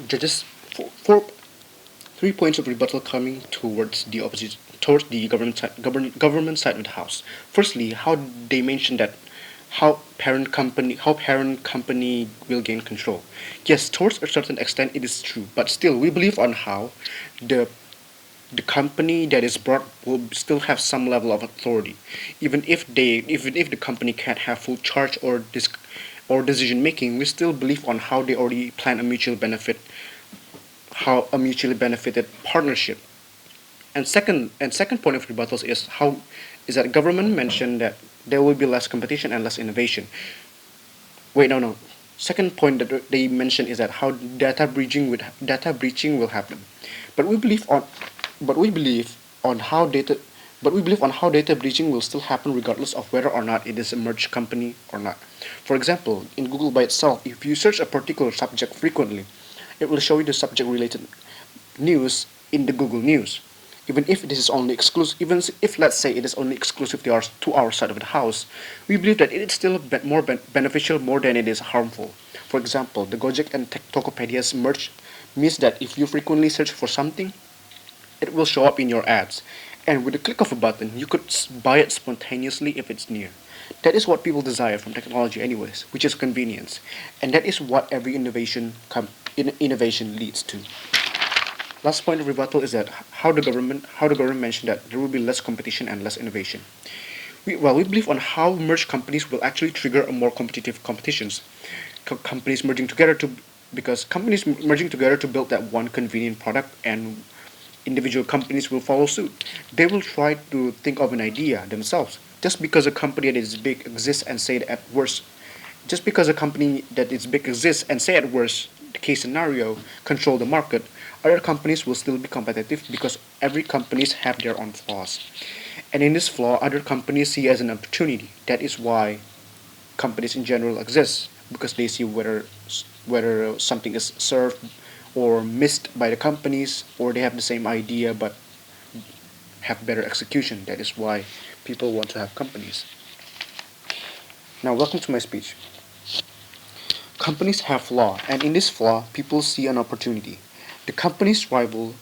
Judges, for 3 points of rebuttal coming towards the opposition, towards the government side of the house. Firstly, how they mentioned that how parent company will gain control. Yes, towards a certain extent it is true, but still we believe on how the the company that is brought will still have some level of authority, even if the company can't have full charge or decision making. We still believe on how they already plan a mutually benefited partnership. And second point of rebuttals is that government mentioned that there will be less competition and less innovation. Wait, no, no. Second point that they mentioned is that how data breaching will happen. But we believe on but we believe on how data but we believe on how data breaching will still happen regardless of whether or not it is a merged company or not. For example, in Google by itself, if you search a particular subject frequently, it will show you the subject related news in the Google News. Even if this is only exclusive, even if let's say it is only exclusive to our side of the house, we believe that it is still more beneficial more than it is harmful. For example, the Gojek and Tokopedia's merge means that if you frequently search for something, it will show up in your ads. And with the click of a button, you could buy it spontaneously if it's near. That is what people desire from technology anyways, which is convenience. And that is what every innovation leads to. Last point of rebuttal is that how the government mentioned that there will be less competition and less innovation. We believe on how merged companies will actually trigger a more competitive competitions. Companies merging together to because companies merging together to build that one convenient product, and individual companies will follow suit. They will try to think of an idea themselves. Just because a company that is big exists and say at worst, just because a company that is big exists and say at worst, the case scenario, control the market, other companies will still be competitive because every companies have their own flaws. And in this flaw, other companies see as an opportunity. That is why companies in general exist, because they see whether something is served or missed by the companies, or they have the same idea but have better execution. That is why people want to have companies. Now, welcome to my speech. Companies have flaw, and in this flaw, people see an opportunity. The company's rival,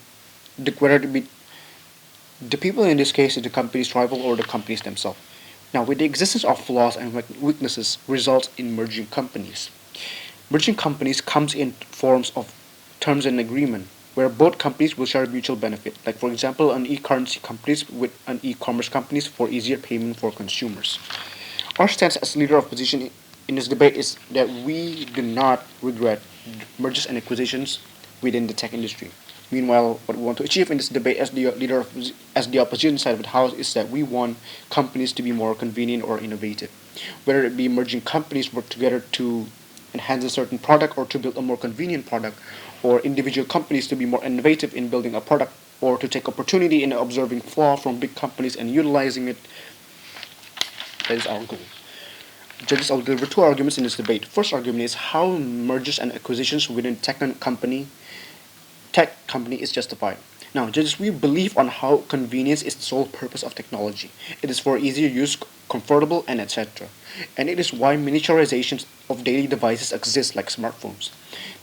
whether it be the people in this case is the company's rival or the companies themselves. Now, with the existence of flaws and weaknesses, results in merging companies. Merging companies comes in forms of terms and agreement, where both companies will share mutual benefit. Like for example, an e-currency companies with an e-commerce companies for easier payment for consumers. Our stance as leader of position in this debate is that we do not regret mergers and acquisitions within the tech industry. Meanwhile, what we want to achieve in this debate as the as the opposition side of the house is that we want companies to be more convenient or innovative. Whether it be merging companies work together to enhance a certain product or to build a more convenient product, or individual companies to be more innovative in building a product, or to take opportunity in observing flaw from big companies and utilizing it. That is our goal. Judges, I'll deliver two arguments in this debate. First argument is how mergers and acquisitions within tech company is justified. Now, judges, we believe on how convenience is the sole purpose of technology. It is for easier use, comfortable, and etc. And it is why miniaturizations of daily devices exist like smartphones.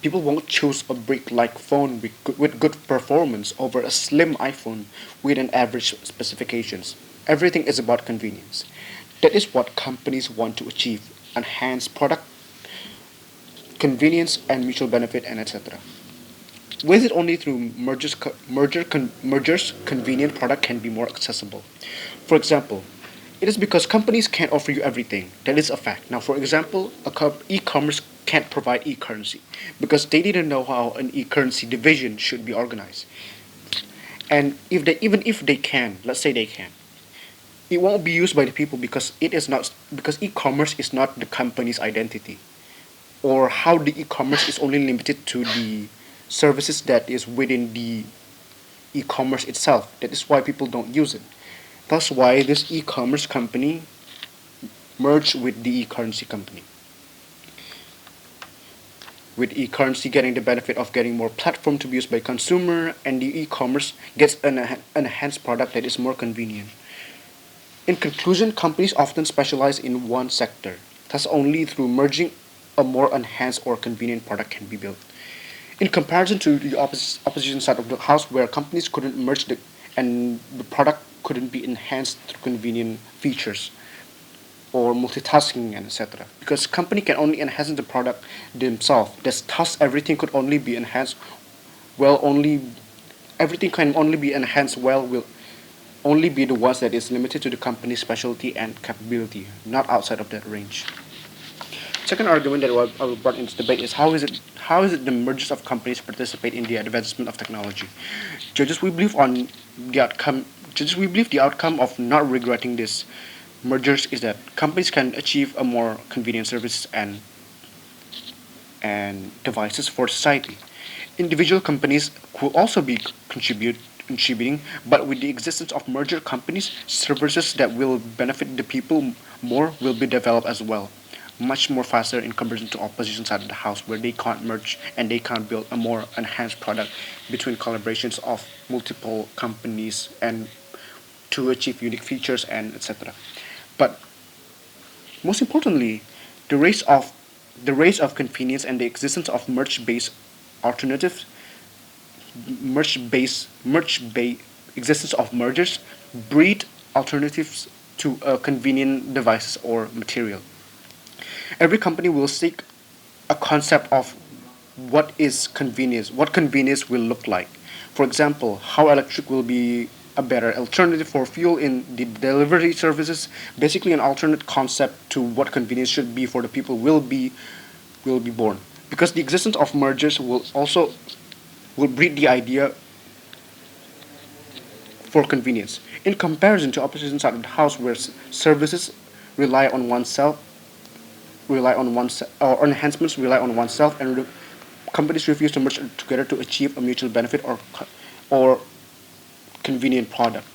People won't choose a brick-like phone with good performance over a slim iPhone with an average specifications. Everything is about convenience. That is what companies want to achieve: enhance product convenience and mutual benefit, and etc. With it only through mergers, convenient product can be more accessible. For example, it is because companies can't offer you everything. That is a fact. Now, for example, e-commerce can't provide e-currency because they didn't know how an e-currency division should be organized. And even if they can, let's say they can, it won't be used by the people because e-commerce is not the company's identity, or how the e-commerce is only limited to the services that is within the e-commerce itself. That is why people don't use it. That's why this e-commerce company merged with the e-currency company. With e-currency getting the benefit of getting more platform to be used by consumer, and the e-commerce gets an enhanced product that is more convenient. In conclusion, companies often specialize in one sector. Thus, only through merging a more enhanced or convenient product can be built. In comparison to the opposition side of the house, where companies couldn't merge and the product couldn't be enhanced through convenient features or multitasking and etc. Because company can only enhance the product themselves. Thus everything could only be enhanced well only everything can only be enhanced well will only be the ones that is limited to the company's specialty and capability, not outside of that range. Second argument that I will brought into debate is how is it the mergers of companies participate in the advancement of technology. Judges we believe on the outcome Judges we believe the outcome of not regretting this mergers is that companies can achieve a more convenient service and devices for society. Individual companies could also be contributing, but with the existence of merger companies, services that will benefit the people more will be developed as well, much more faster in comparison to opposition side of the house, where they can't merge and they can't build a more enhanced product between collaborations of multiple companies and to achieve unique features and etc. But most importantly, the race of the race of convenience and the existence of merge-based alternatives, merge-based existence of mergers breed alternatives to convenient devices or material. Every company will seek a concept of what convenience will look like. For example, how electric will be a better alternative for fuel in the delivery services. Basically, an alternate concept to what convenience should be for the people will be born. Because the existence of mergers will breed the idea for convenience. In comparison to opposition side of the house, where services rely on oneself, or enhancements rely on oneself, and companies refuse to merge together to achieve a mutual benefit or convenient product.